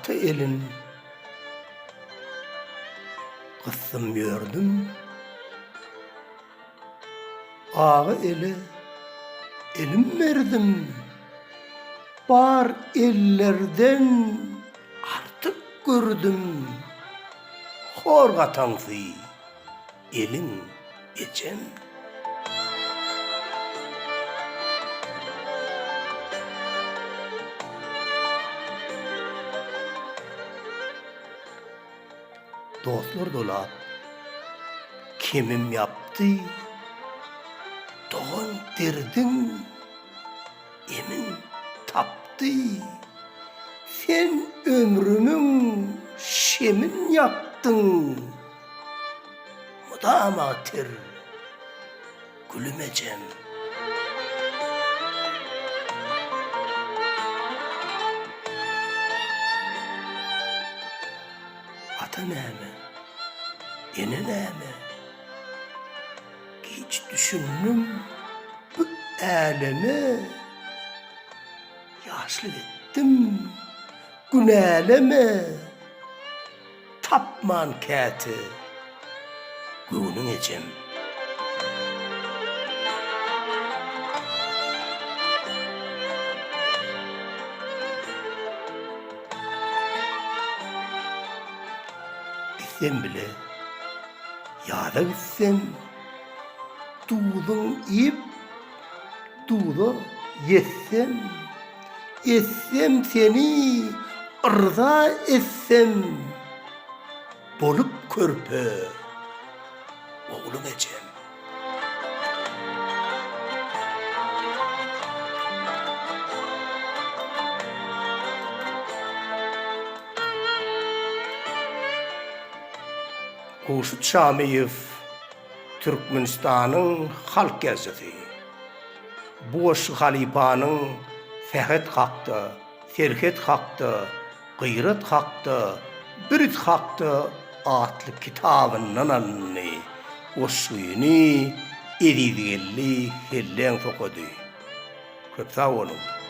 ata elin kıssım gördüm. Ağı eli elim verdim. Bar ellerden artık gördüm. Horgatansy elin geçen. Dostlar dolap kimim yaptı? Doğan derdin emin taptı. Sen ömrümün şemin yaktın. Mudamatir gülümecem. Ata näme? Ene näme? Hiç düşündüm bu aleme. Yaşlı ettim günäleme. Tapman käti göwnüň ejem. Sen bile yada gitsem tuğdun ip tuğda yetsem seni ırza etsem bolup körpe oğlum ejem. Huşut Şamiyev Türkmenistanyň halk gazeti. Boş halipanyň Fehet hakda, Serhet hakda, Gıyret hakda, Birit hakda atly kitabyndan anny. O şuýuny edigelli hellen sokady. Köp sag bolun.